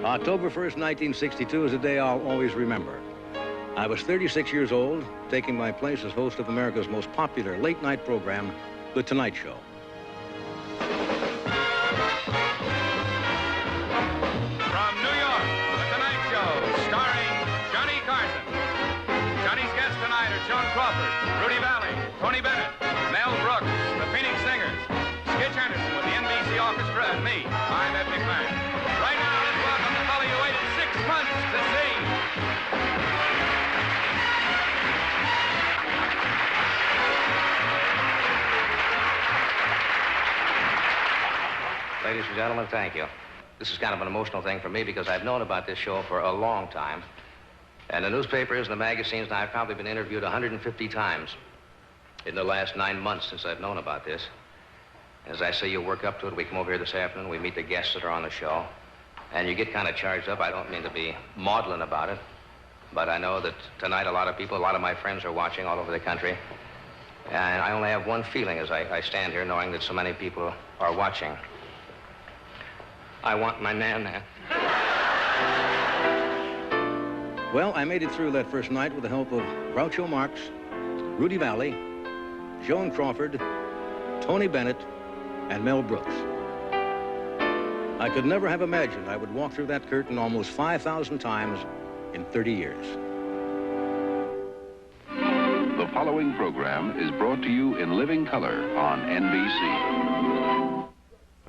October 1st, 1962 is a day I'll always remember. I was 36 years old, taking my place as host of America's most popular late-night program, The Tonight Show. From New York, The Tonight Show, starring Johnny Carson. Johnny's guests tonight are Joan Crawford, Rudy Valley, Tony Bennett, Mel Brooks, the Phoenix Singers, Skitch Anderson with the NBC Orchestra, and me. I'm Ed McMahon. Right now, let's welcome the fellow you waited 6 months to see. Ladies and gentlemen, thank you. This is kind of an emotional thing for me because I've known about this show for a long time. And the newspapers and the magazines, and I've probably been interviewed 150 times in the last 9 months since I've known about this. As I say, you work up to it. We come over here this afternoon, we meet the guests that are on the show, and you get kind of charged up. I don't mean to be maudlin about it, but I know that tonight a lot of people, a lot of my friends are watching all over the country, and I only have one feeling as I stand here knowing that so many people are watching. I want my Nana. Well, I made it through that first night with the help of Groucho Marx, Rudy Valley, Joan Crawford, Tony Bennett, and Mel Brooks. I could never have imagined I would walk through that curtain almost 5,000 times in 30 years. The following program is brought to you in living color on NBC.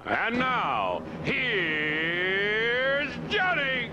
And now, here's Johnny.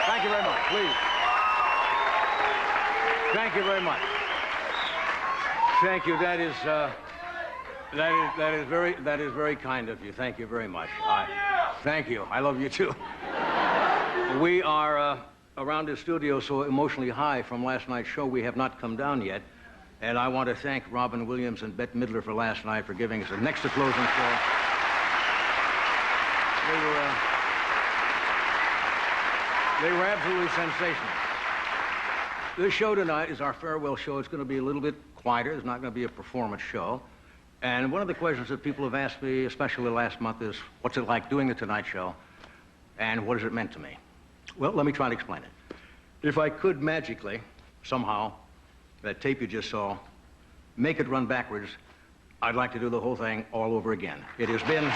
Thank you very much, please. Thank you very much. Thank you. That is very kind of you. Thank you very much. Thank you. I love you too. We are around the studio so emotionally high from last night's show. We have not come down yet, and I want to thank Robin Williams and Bette Midler for last night for giving us a next to closing show. They were absolutely sensational. This show tonight is our farewell show. It's going to be a little bit quieter. It's not going to be a performance show. And one of the questions that people have asked me, especially last month, is what's it like doing the Tonight Show, and what has it meant to me? Well, let me try to explain it. If I could magically, somehow, that tape you just saw, make it run backwards, I'd like to do the whole thing all over again. It has been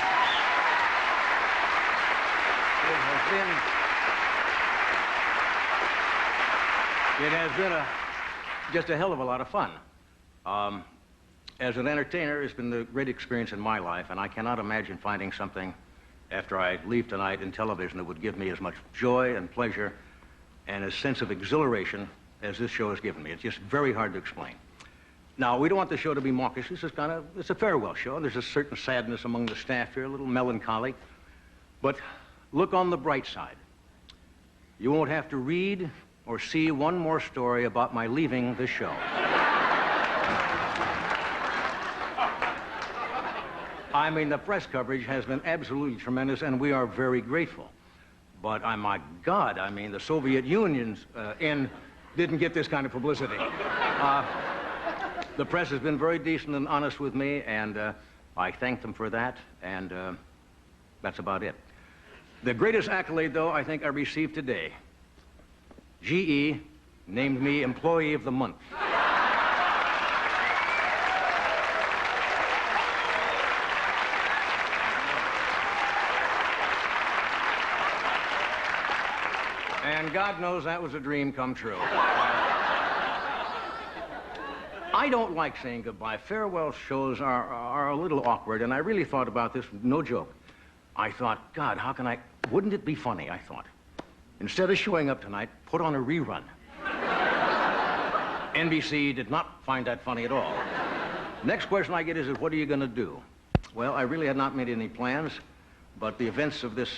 just a hell of a lot of fun. As an entertainer, it's been a great experience in my life, and I cannot imagine finding something after I leave tonight in television that would give me as much joy and pleasure and a sense of exhilaration as this show has given me. It's just very hard to explain. Now, we don't want the show to be mawkish. This is it's a farewell show. There's a certain sadness among the staff here, a little melancholy. But look on the bright side. You won't have to read or see one more story about my leaving this show. I mean, the press coverage has been absolutely tremendous, and we are very grateful. But my God, I mean, the Soviet Union's end didn't get this kind of publicity. The press has been very decent and honest with me, and I thank them for that, and that's about it. The greatest accolade, though, I think I received today. GE named me Employee of the Month. And God knows that was a dream come true. I don't like saying goodbye. Farewell shows are a little awkward, and I really thought about this, no joke. I thought, God, how can wouldn't it be funny, I thought, instead of showing up tonight, put on a rerun. NBC did not find that funny at all. Next question I get is, what are you going to do? Well, I really had not made any plans, but the events of this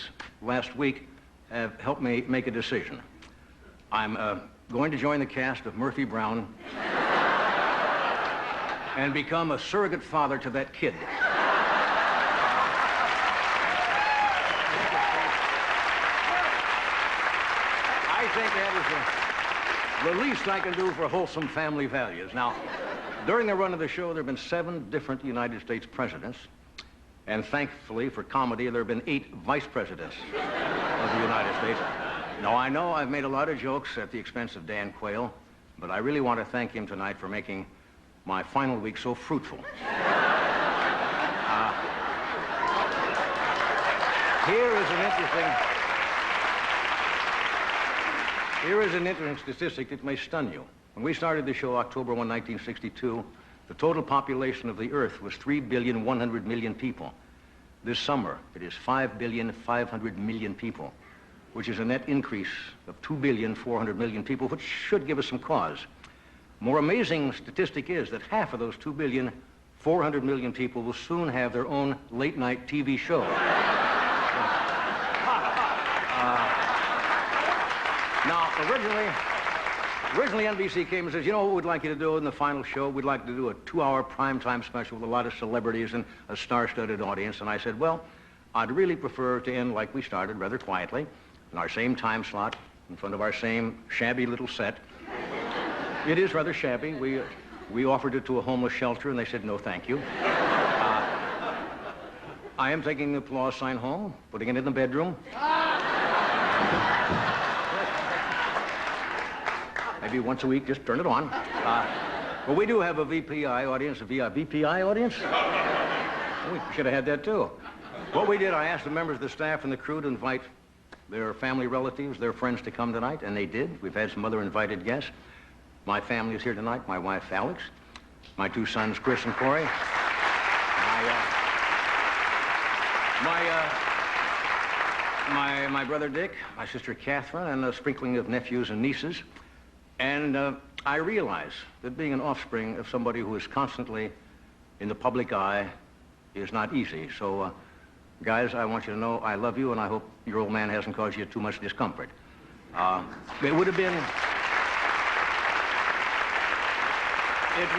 last week have helped me make a decision. I'm going to join the cast of Murphy Brown and become a surrogate father to that kid. I think that is the least I can do for wholesome family values. Now, during the run of the show, there have been 7 different United States presidents, and thankfully for comedy, there have been 8 vice presidents of the United States. Now, I know I've made a lot of jokes at the expense of Dan Quayle, but I really want to thank him tonight for making my final week so fruitful. Here is an interesting statistic that may stun you. When we started the show October 1, 1962, the total population of the Earth was 3,100,000,000 people. This summer, it is 5,500,000,000 people, which is a net increase of 2,400,000,000 people, which should give us some cause. More amazing statistic is that half of those 2,400,000,000 people will soon have their own late-night TV show. Now, originally NBC came and says, you know what we'd like you to do in the final show? We'd like to do a 2-hour primetime special with a lot of celebrities and a star-studded audience. And I said, well, I'd really prefer to end like we started, rather quietly, in our same time slot, in front of our same shabby little set. It is rather shabby. We offered it to a homeless shelter, and they said, no, thank you. I am taking the applause sign home, putting it in the bedroom. Maybe once a week, just turn it on. Well, we do have a VPI audience, a VPI audience? Oh, we should have had that, too. What we did, I asked the members of the staff and the crew to invite their family relatives, their friends to come tonight, and they did. We've had some other invited guests. My family is here tonight, my wife, Alex, my 2 sons, Chris and Corey, my brother Dick, my sister Catherine, and a sprinkling of nephews and nieces. And I realize that being an offspring of somebody who is constantly in the public eye is not easy. So, guys, I want you to know I love you, and I hope your old man hasn't caused you too much discomfort. It would have been... It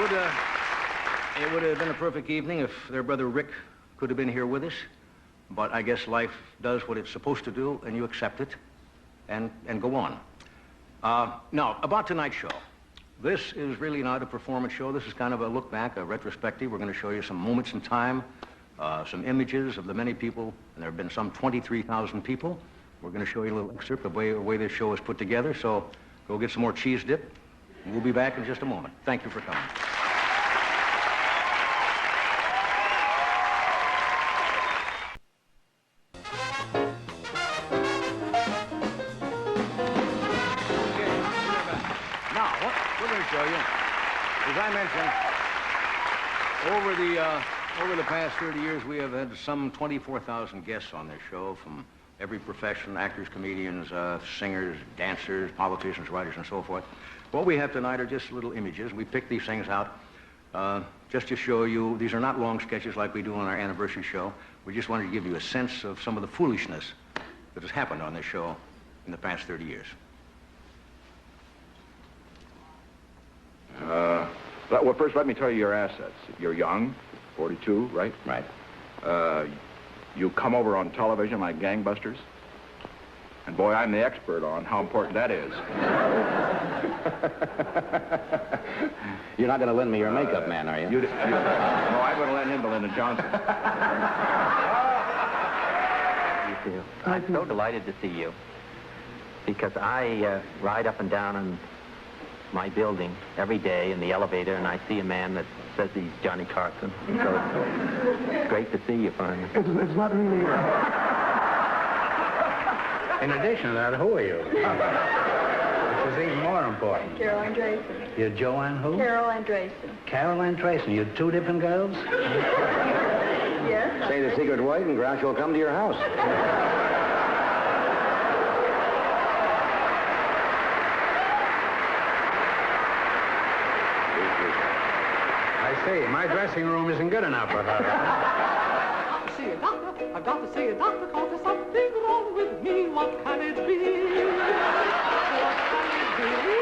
would have been a perfect evening if their brother Rick could have been here with us, but I guess life does what it's supposed to do, and you accept it and go on. Now, about tonight's show. This is really not a performance show. This is kind of a look back, a retrospective. We're going to show you some moments in time, some images of the many people, and there have been some 23,000 people. We're going to show you a little excerpt of the way this show is put together, so go get some more cheese dip. We'll be back in just a moment. Thank you for coming. Now, what we're going to show you, as I mentioned, over the past 30 years, we have had some 24,000 guests on this show from every profession, actors, comedians, singers, dancers, politicians, writers, and so forth. What we have tonight are just little images. We picked these things out just to show you. These are not long sketches like we do on our anniversary show. We just wanted to give you a sense of some of the foolishness that has happened on this show in the past 30 years. Well, first, let me tell you your assets. You're young, 42, right? Right. You come over on television like gangbusters. And boy, I'm the expert on how important that is. You're not going to lend me your makeup man, are you? No, I'm going to lend him to Lyndon Johnson. I'm so delighted to see you because I ride up and down in my building every day in the elevator, and I see a man that says he's Johnny Carson. So it's great to see you finally. It's not really... In addition to that, who are you? Which is even more important. Carol Andreessen. You're Joanne who? Carol Andreessen. Carol Andreessen. You're two different girls? Yes. Say the secret word and Grouch will come to your house. I see. My dressing room isn't good enough for her. See a doctor. I've got to see a doctor because there's something wrong with me. What can it be? What can it be?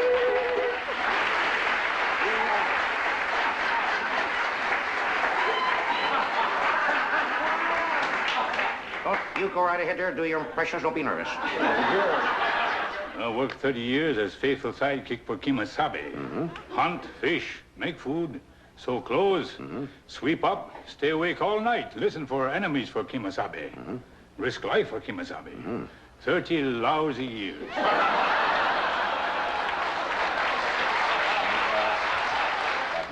Oh, you go right ahead there, do your impressions, don't be nervous. I worked 30 years as faithful sidekick for Kimasabe. Hunt, fish, make food, sew clothes, sweep up, stay awake all night, listen for enemies for Kimasabe, risk life for Kimasabe. 30 lousy years.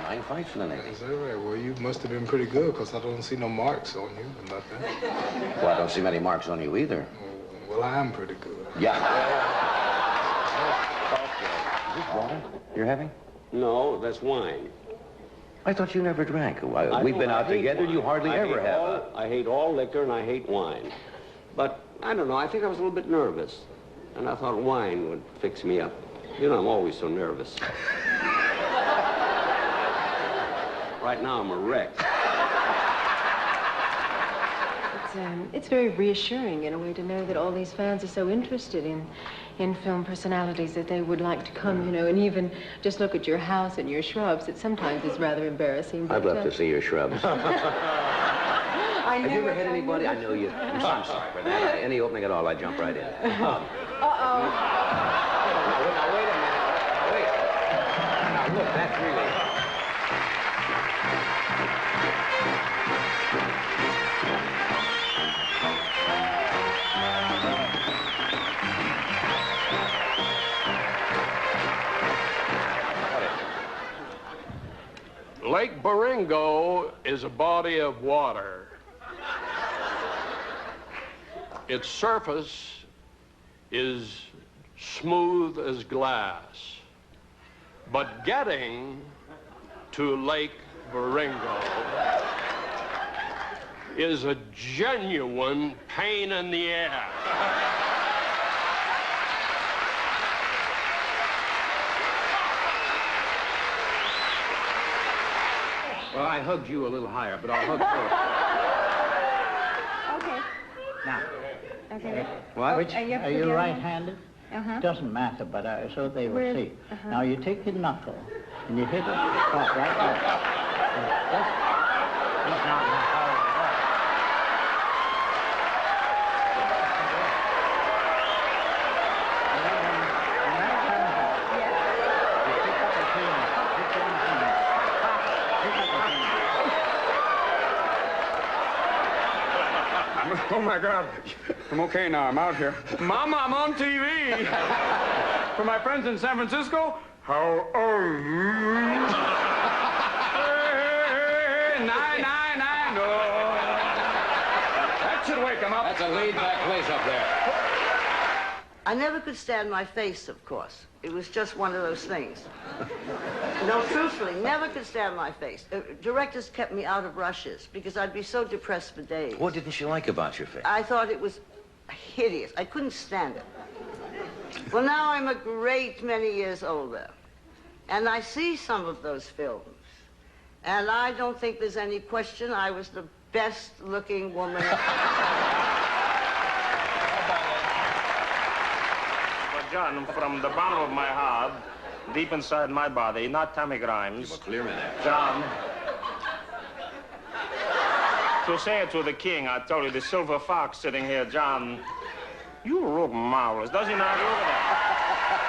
Nine fights in the Navy. Is that right? Well, you must have been pretty good because I don't see no marks on you or nothing. Well, I don't see many marks on you either. Well, I am pretty good. Yeah. Is this water you're having? No, that's wine. I thought you never drank. We've been out together. Wine. You hardly ever have. I hate all liquor and I hate wine. But I don't know. I think I was a little bit nervous. And I thought wine would fix me up. You know, I'm always so nervous. Right now, I'm a wreck. It's very reassuring in a way to know that all these fans are so interested in film personalities that they would like to come, you know, and even just look at your house and your shrubs. It sometimes is rather embarrassing. I'd love to see your shrubs. I Have you ever had anybody? I know you. I'm sorry for that. Any opening at all, I jump right in. Uh-oh. Now, wait a minute. Now, wait. Now, look, that's really... Lake Baringo is a body of water. Its surface is smooth as glass. But getting to Lake Baringo is a genuine pain in the ass. Well, I hugged you a little higher, but I'll hug first. Okay. Now, Okay. What? which, are you right-handed? Uh-huh. Doesn't matter, but so they will Where's- see. uh-huh. Now, you take your knuckle, and you hit it spot right there. That's not how it works. Oh, my God. I'm okay now. I'm out here. Mama, I'm on TV. For my friends in San Francisco, how are you? Hey, nine, no. That should wake them up. That's a laid-back place up there. I never could stand my face, of course. It was just one of those things. No, truthfully, never could stand my face. Directors kept me out of rushes because I'd be so depressed for days. What didn't you like about your face? I thought it was hideous. I couldn't stand it. Well, now I'm a great many years older, and I see some of those films, and I don't think there's any question I was the best-looking woman. John, from the bottom of my heart, deep inside my body, not Tommy Grimes. Keep it clear in there. John. To say it to the king, I told you, the silver fox sitting here, John. You look marvelous. Does he not? Look at that.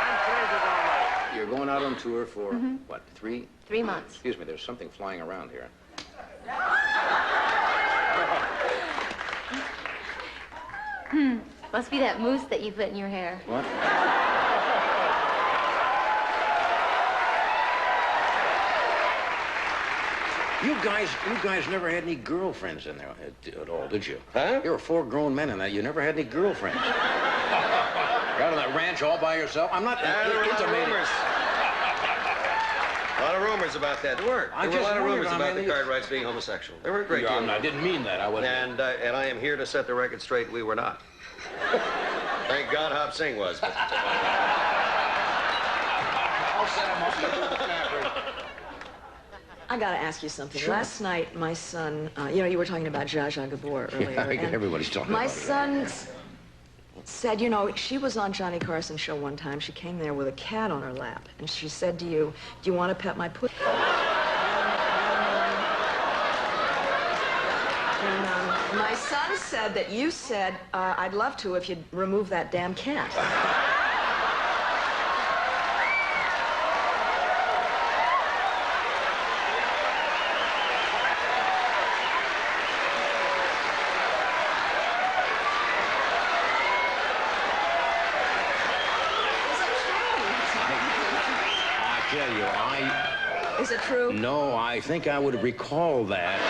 I'm crazy all night. You're going out on tour for, what, 3? 3 months. Excuse me, there's something flying around here. Must be that mousse that you put in your hair. What? You guys never had any girlfriends in there at all, did you? Huh? You were 4 grown men, and you never had any girlfriends. You're out on that ranch all by yourself. I'm not There were a lot of intimating. rumors. A lot of rumors about that. There were. There were a lot of rumors about the Cartwrights being homosexual. There were a great deal. I didn't mean that. I wasn't. And I am here to set the record straight. We were not. Thank God Hop Sing was. But, I'll set him up with the camera. I got to ask you something. Sure. Last night, my son, you were talking about Zsa Zsa Gabor earlier. Yeah, and everybody's talking my about it. son said, she was on Johnny Carson's show one time. She came there with a cat on her lap, and she said to you, "Do you want to pet my pussy?" And my son said that you said, "I'd love to if you'd remove that damn cat." Is it true? No, I think I would recall that.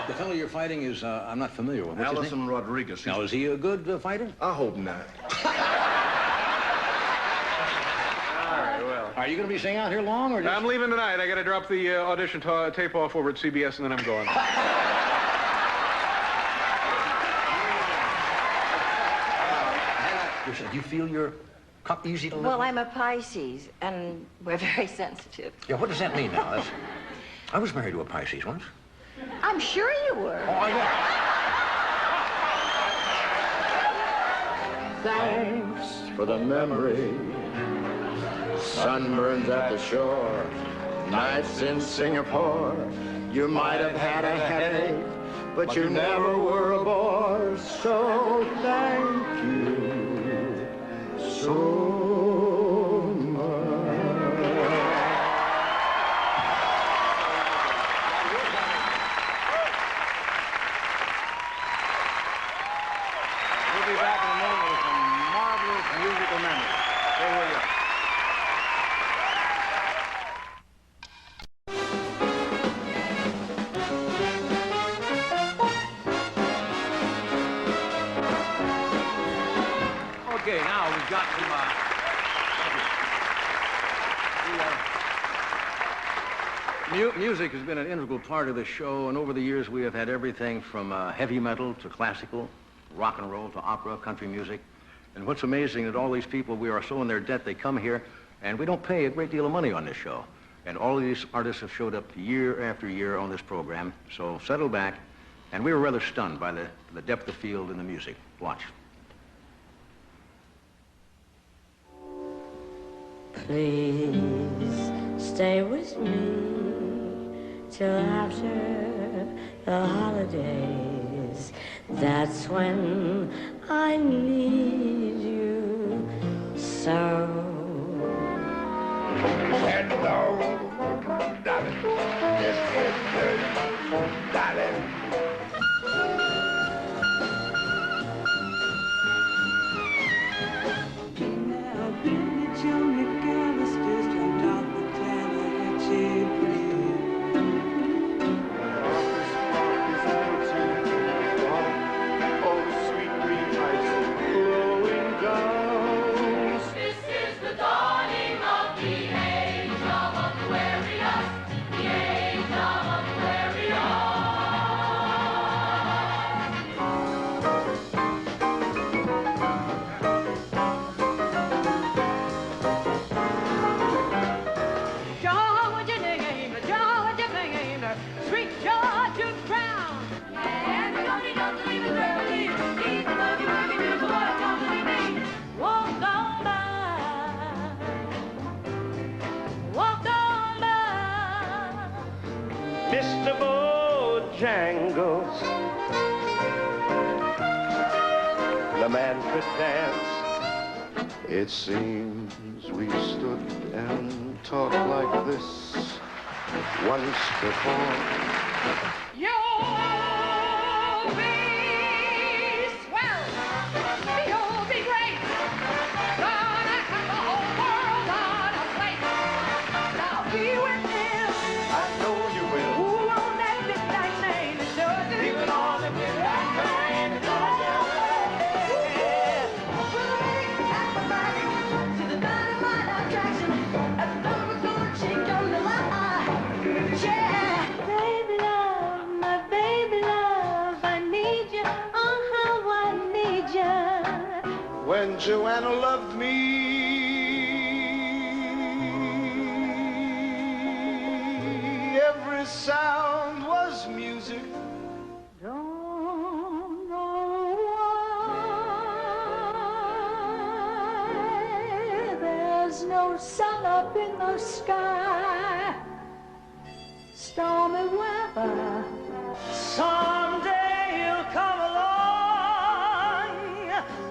The fellow you're fighting is, I'm not familiar with. What's his Allison name? Rodriguez. Now, is he a good fighter? I hope not. All right, well. Are you going to be staying out here long, or just... I'm leaving tonight. I got to drop the audition tape off over at CBS, and then I'm going. You feel you're easy to live Well, with? I'm a Pisces, and we're very sensitive. Yeah, what does that mean now? I was married to a Pisces once. I'm sure you were. Oh, yeah. Thanks for the memory. Sunburns at the shore. Nights in Singapore. You might have had a headache, but you never were a bore. So thank you so much. We'll be back in a moment with some marvelous musical memories. Stay where you are. Okay, now we've got some, music has been an integral part of the show, and over the years we have had everything from heavy metal to classical, rock and roll to opera, country music. And what's amazing that all these people, we are so in their debt, they come here, and we don't pay a great deal of money on this show. And all of these artists have showed up year after year on this program, so settle back. And we were rather stunned by the depth of field in the music. Watch. Please stay with me till after the holidays. That's when I need you so. Hello, darling. This is darling. Oh, sweet green ice. a man could dance. It seems we stood and talked like this once before. You'll be swell. You'll be great. Gonna have the whole world on a plate. Now be with him. I know you will. Who on that midnight train that does it? Even on the midnight train that does it. To the dynamite attraction. At the number gonna change on the line. Yeah. Baby love, my baby love, I need you, oh how I need you. When Joanna loved me, every sound was music. Don't know why there's no sun up in the sky. Stormy weather. Someday he'll come along,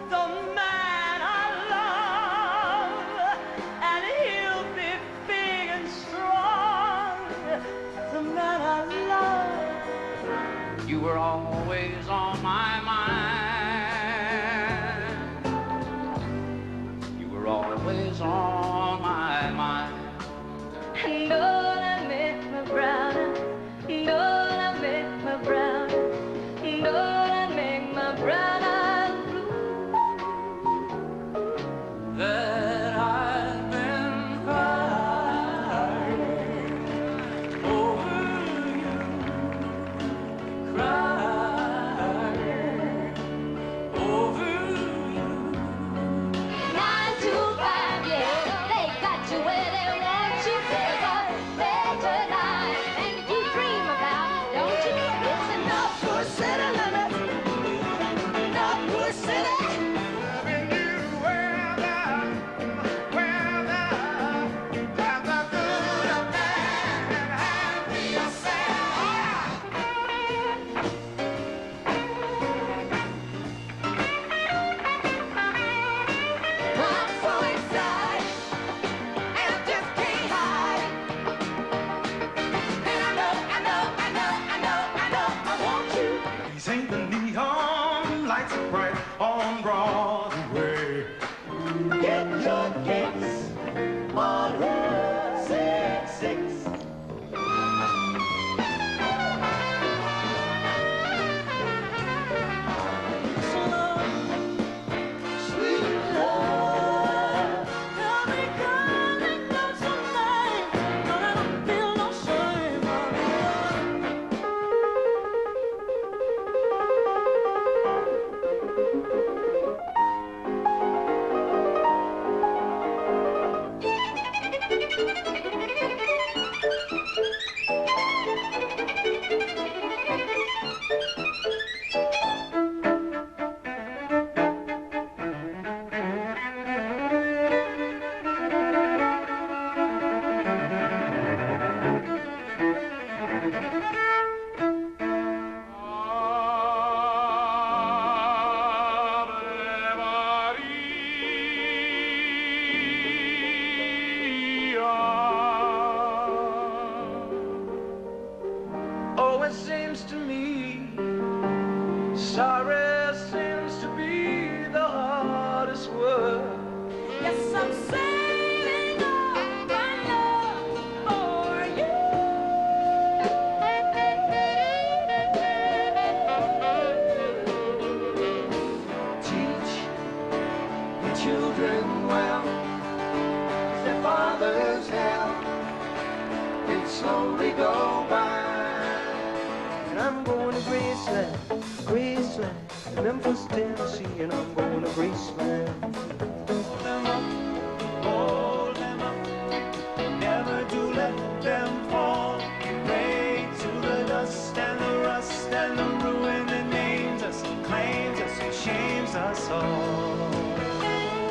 the man I love, and he'll be big and strong, the man I love. You were always on my mind. You were always on my mind. And don't I make my brother, don't I make my brother, don't I make my brother blue. That I've been crying over you, crying over you. 9 to 5, yeah, they got you where they want you. There's a better life, and you dream about it, don't you? It's enough for a city limit, enough for a city. Loving you weather, weather, have the good of bad and happy or sad. I'm so excited, and I just can't hide it. And I know, I know, I know, I know, I know I want you. These ain't the neon lights are bright on Broadway. Get your kicks on Route 66. Sweet love, every girl that knows your name, but I don't feel no shame. Oh, it seems to me sorry seems to be the hardest word. Yes, I'm saving all my love for you. Teach your children well, their father's hell, it slowly go by. And I'm going to Graceland, Graceland, Memphis, Tennessee, and I'm going to Graceland. Hold them up, never to let them fall. Pray to the dust and the rust and the ruin that names us, claims us, and shames us all.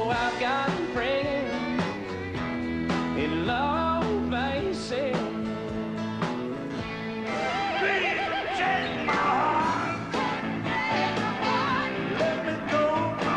Oh, I've got a friend in Low Basin. Let me go, my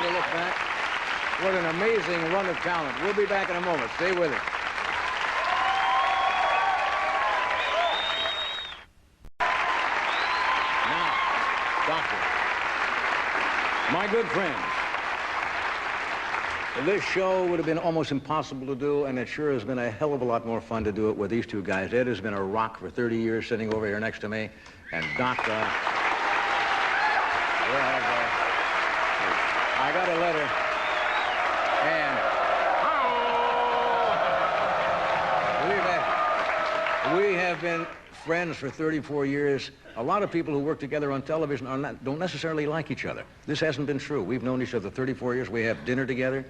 to look back. What an amazing run of talent. We'll be back in a moment. Stay with us. Now, Doctor, my good friends, this show would have been almost impossible to do, and it sure has been a hell of a lot more fun to do it with these two guys. Ed has been a rock for 30 years sitting over here next to me, and Doc, I got a letter, and we have been friends for 34 years. A lot of people who work together on television don't necessarily like each other. This hasn't been true. We've known each other 34 years. We have dinner together.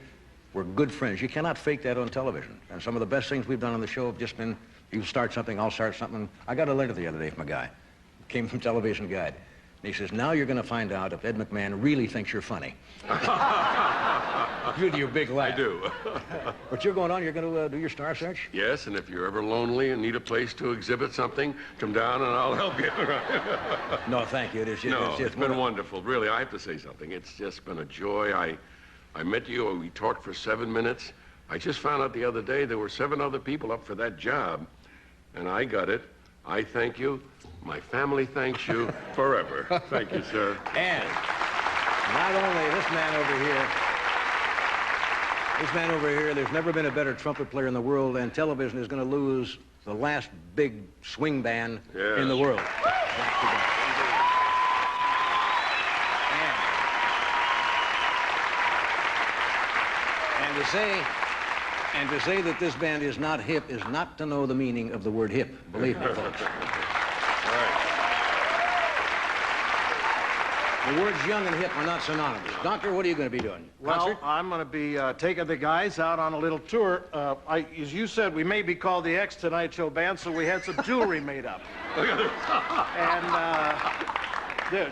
We're good friends. You cannot fake that on television. And some of the best things we've done on the show have just been, you start something, I'll start something. I got a letter the other day from a guy. It came from Television Guide. And he says, now you're going to find out if Ed McMahon really thinks you're funny. Due to your big laugh. I do. But you're going on, you're going to do your star search? Yes, and if you're ever lonely and need a place to exhibit something, come down and I'll help you. No, thank you. It's been wonderful. Really, I have to say something. It's just been a joy. I met you, we talked for 7 minutes. I just found out the other day there were 7 other people up for that job, and I got it. I thank you. My family thanks you forever. Thank you, sir. And not only this man over here, there's never been a better trumpet player in the world, and television is going to lose the last big swing band in the world. And to say that this band is not hip is not to know the meaning of the word hip. Believe me, folks. The words young and hip are not synonymous. Doctor, what are you going to be doing? Well, I'm going to be taking the guys out on a little tour. As you said, we may be called the X Tonight Show Band, so we had some jewelry made up. And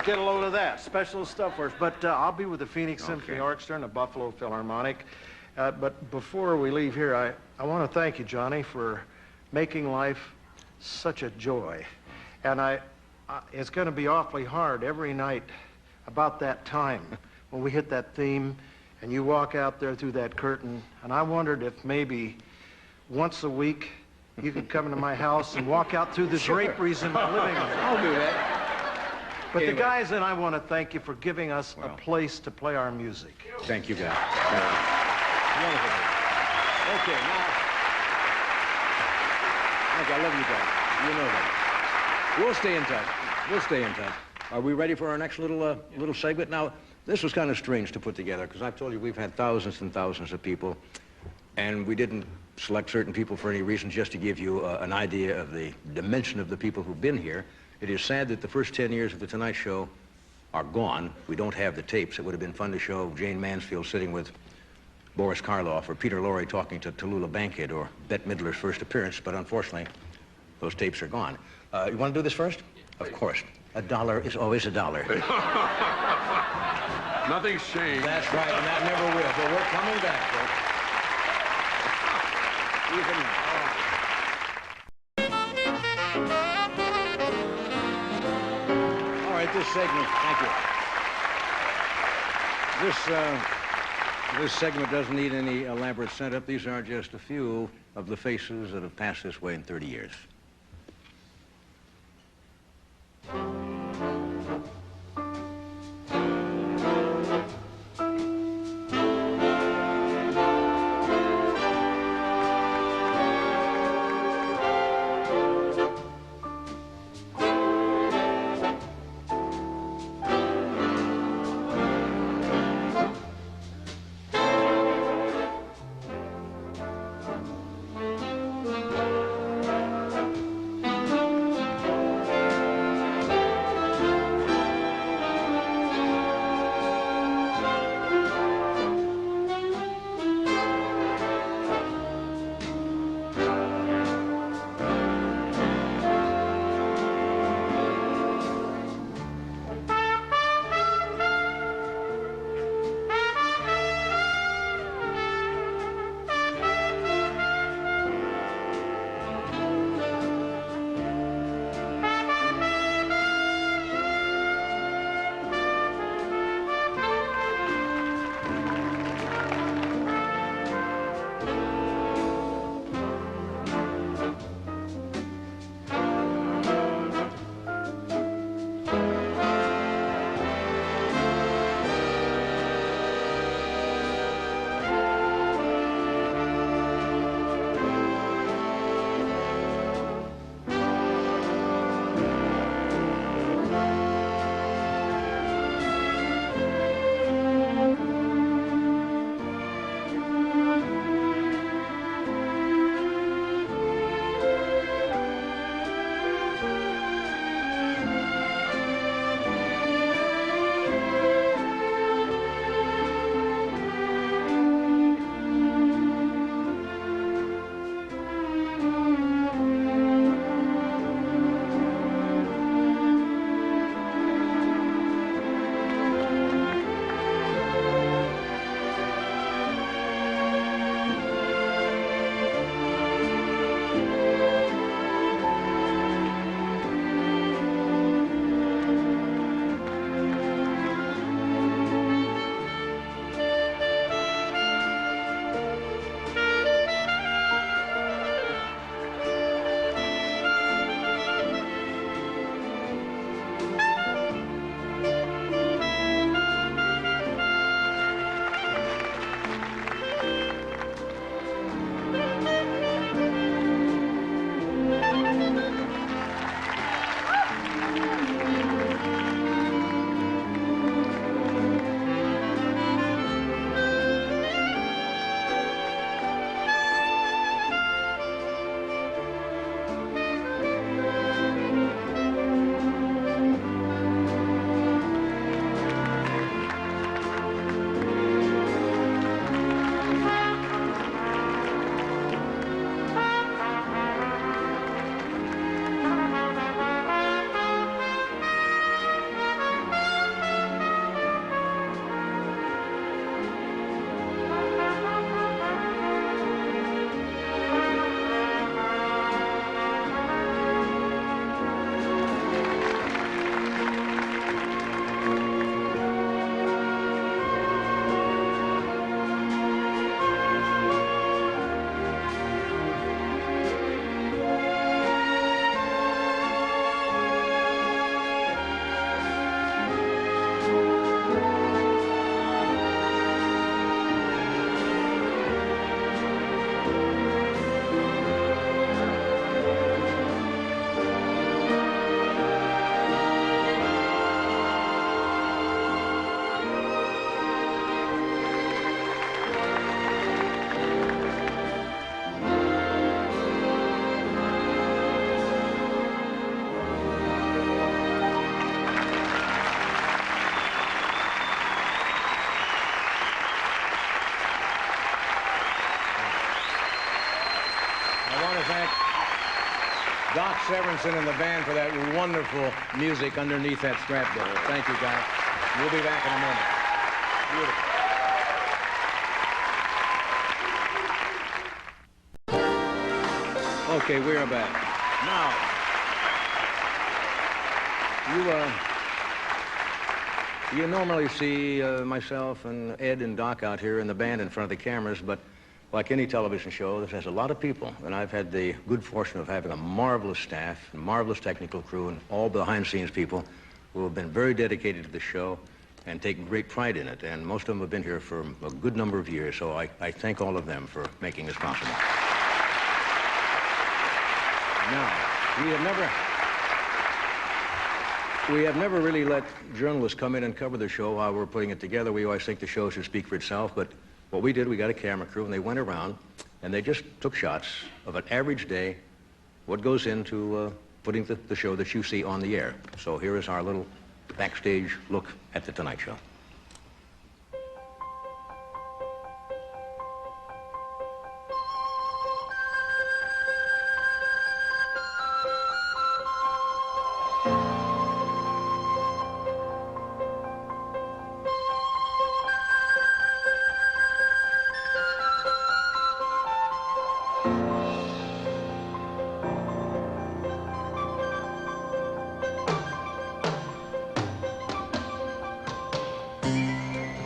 get a load of that. Special stuff for us. But I'll be with the Phoenix Symphony Orchestra and the Buffalo Philharmonic. But before we leave here, I want to thank you, Johnny, for making life such a joy. And it's going to be awfully hard every night about that time when we hit that theme and you walk out there through that curtain. And I wondered if maybe once a week you could come into my house and walk out through the draperies in my living room. I'll do that. But anyway, the guys and I want to thank you for giving us a place to play our music. Thank you, guys. Wonderful. Okay, now, look, I love you guys. You know that. We'll stay in touch. We'll stay in touch. Are we ready for our next little segment? Now, this was kind of strange to put together because I've told you we've had thousands and thousands of people, and we didn't select certain people for any reason, just to give you an idea of the dimension of the people who've been here. It is sad that the first 10 years of The Tonight Show are gone. We don't have the tapes. It would have been fun to show Jane Mansfield sitting with Boris Karloff or Peter Lorre talking to Tallulah Bankhead or Bette Midler's first appearance, but unfortunately, those tapes are gone. You want to do this first? Of course. $1 is always $1. Nothing's changed. That's right, and that never will. But we're coming back, folks. Even now. All right, this segment, thank you. This segment doesn't need any elaborate setup. These are just a few of the faces that have passed this way in 30 years. Doc Severinsen and the band for that wonderful music underneath that strap there. Thank you, guys. We'll be back in a moment. Beautiful. Okay, we're back. Now, you normally see myself and Ed and Doc out here in the band in front of the cameras, but like any television show, this has a lot of people, and I've had the good fortune of having a marvelous staff, a marvelous technical crew, and all behind-the-scenes people who have been very dedicated to the show and taken great pride in it, and most of them have been here for a good number of years, so I thank all of them for making this possible. Now, we have never really let journalists come in and cover the show while we're putting it together. We always think the show should speak for itself, but what we did, we got a camera crew, and they went around, and they just took shots of an average day, what goes into putting the show that you see on the air. So here is our little backstage look at The Tonight Show.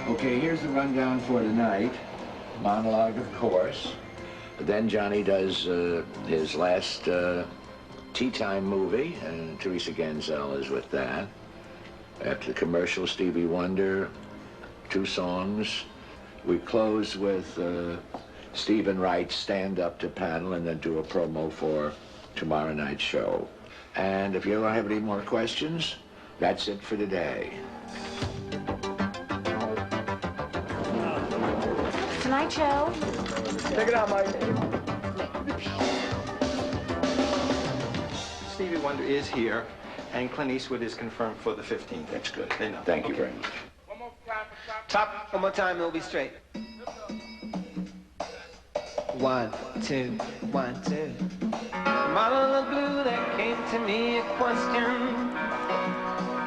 Okay, here's the rundown for tonight. Monologue, of course. Then Johnny does his last tea time movie, and Teresa Genzel is with that. After the commercial, Stevie Wonder, 2 songs. We close with Stephen Wright's Stand Up to Panel and then do a promo for tomorrow night's show. And if you don't have any more questions, that's it for today. Tonight show. Take it out, Mike. Stevie Wonder is here, and Clint Eastwood is confirmed for the 15th. That's good. They know. Thank you very much. Top, one more time, it'll be straight. 1, 2, 1, 2. Bottle of blue that came to me a question.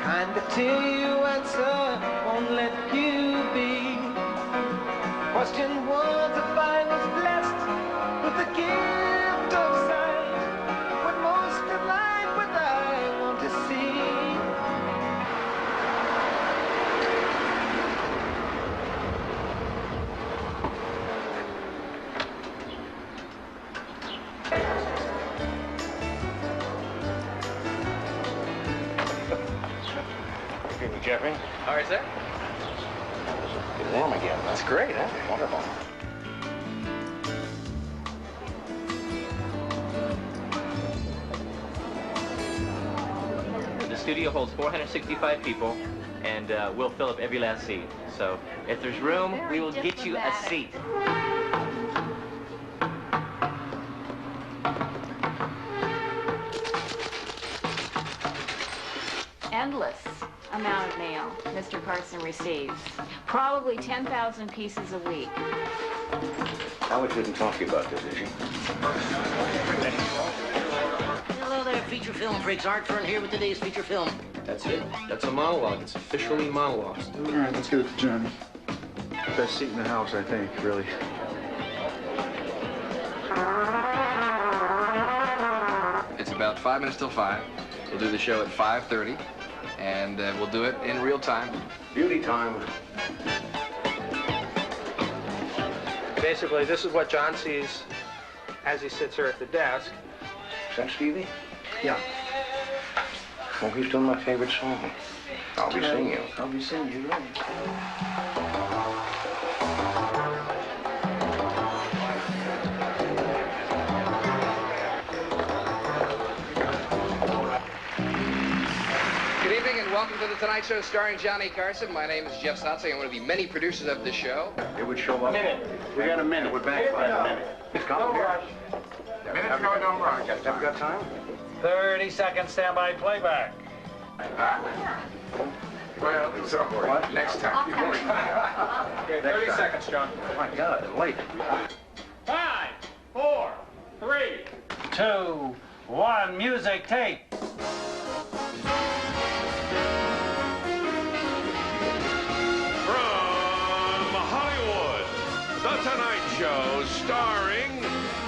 Kinda till you answer, won't let you be. Question was if I was blessed with the gift of sight. What most of life would I want to see? Jeffrey. All right, sir. Get warm again. That's great, huh? Wonderful. The studio holds 465 people, and we'll fill up every last seat. So if there's room, we will get you a seat. Endless amount of mail Mr. Carson receives. Probably 10,000 pieces a week. Howard didn't talk to you about this, did she? Hello there, feature film freaks. Art Fern here with today's feature film. That's it. That's a monologue. It's officially monologue. All right, let's get it to Johnny. Best seat in the house, I think, really. It's about 5 minutes till 5. We'll do the show at 5:30, and we'll do it in real time. Beauty time. Basically, this is what John sees as he sits here at the desk. Is that Stevie? Yeah. Well, he's doing my favorite song. I'll be singing you. I'll be singing you, right? Good evening and welcome to The Tonight Show starring Johnny Carson. My name is Jeff Sotzing. I'm one of the many producers of this show. It would show up. A minute. We got a minute. We're back by a minute. It's coming here. Minutes go, don't rush. Have you got time? 30 seconds standby playback. Well, so what? Next time. Okay, 30 seconds, John. Oh, my God, it's late. 5, 4, 3, 2, 1. Music, take. From Hollywood, The Tonight Show starring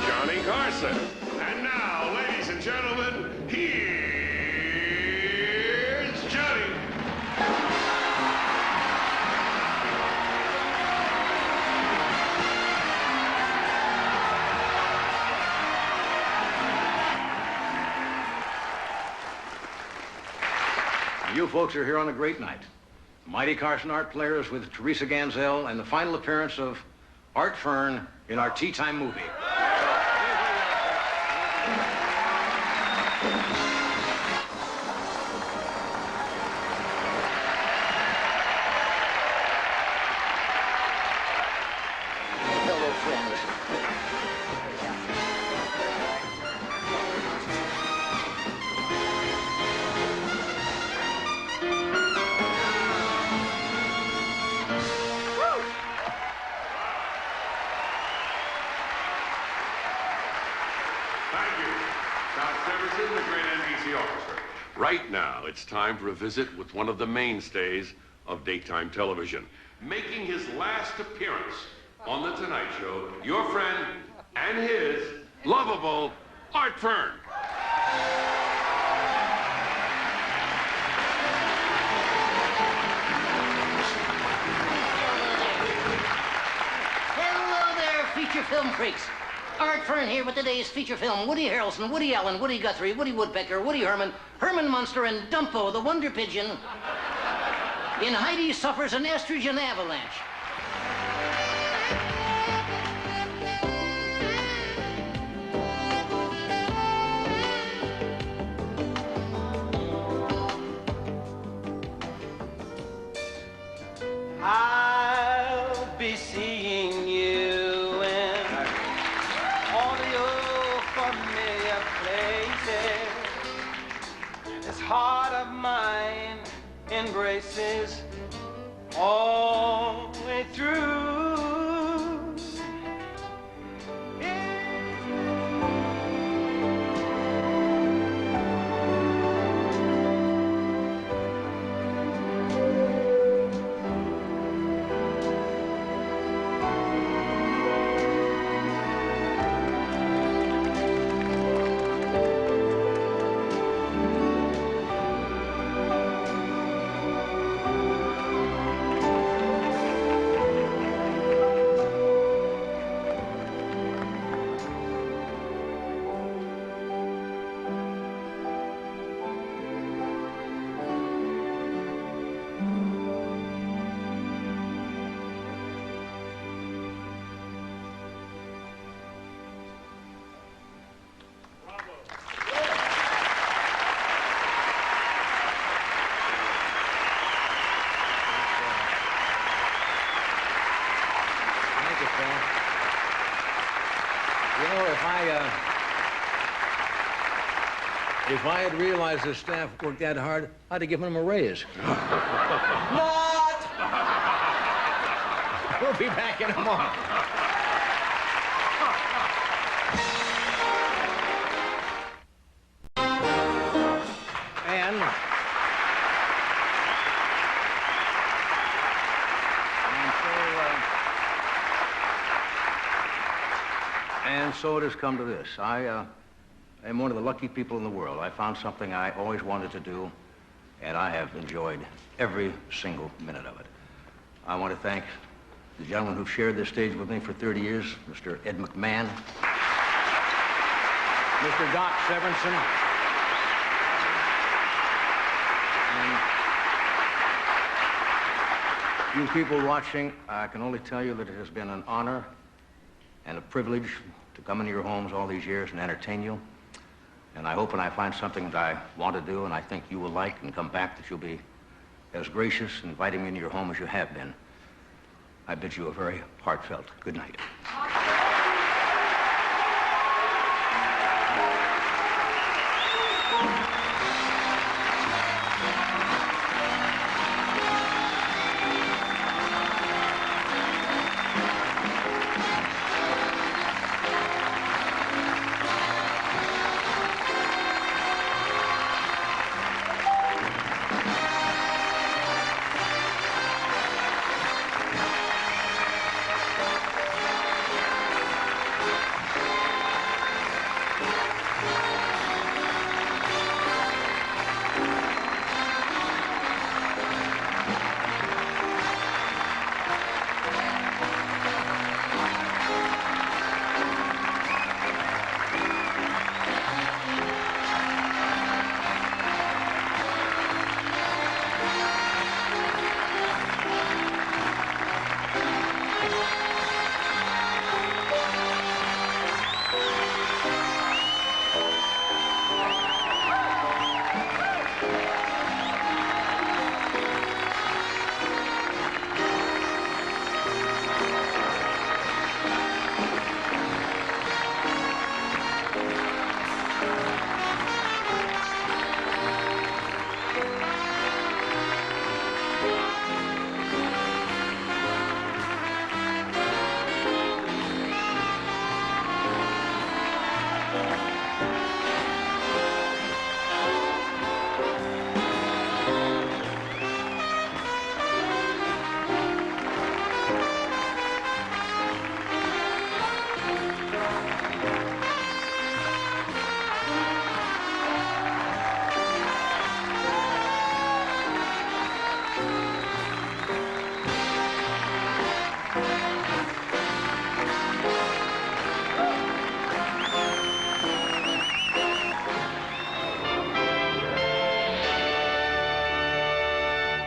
Johnny Carson. And now, ladies and gentlemen, here's Johnny. You folks are here on a great night. Mighty Carson Art Players with Teresa Ganzel and the final appearance of Art Fern in our Tea Time movie. Hello, friends. Thank you. Scott Severson, the great NBC orchestra. Right now, it's time for a visit with one of the mainstays of daytime television. Making his last appearance on The Tonight Show, your friend and his lovable Art Fern. Hello there, feature film freaks. Art Fern here with today's feature film. Woody Harrelson, Woody Allen, Woody Guthrie, Woody Woodpecker, Woody Herman, Herman Munster, and Dumpo, the Wonder Pigeon. In Heidi suffers an estrogen avalanche. I'll be seeing you in all the old familiar places. This heart of mine embraces all the way through. You know, if I had realized the staff worked that hard, I'd have given them a raise. Not! We'll be back in a moment. And so it has come to this. I am one of the lucky people in the world. I found something I always wanted to do, and I have enjoyed every single minute of it. I want to thank the gentlemen who've shared this stage with me for 30 years, Mr. Ed McMahon, Mr. Doc Severinsen, and you people watching. I can only tell you that it has been an honor and a privilege to come into your homes all these years and entertain you. And I hope when I find something that I want to do and I think you will like and come back, that you'll be as gracious inviting me into your home as you have been. I bid you a very heartfelt good night.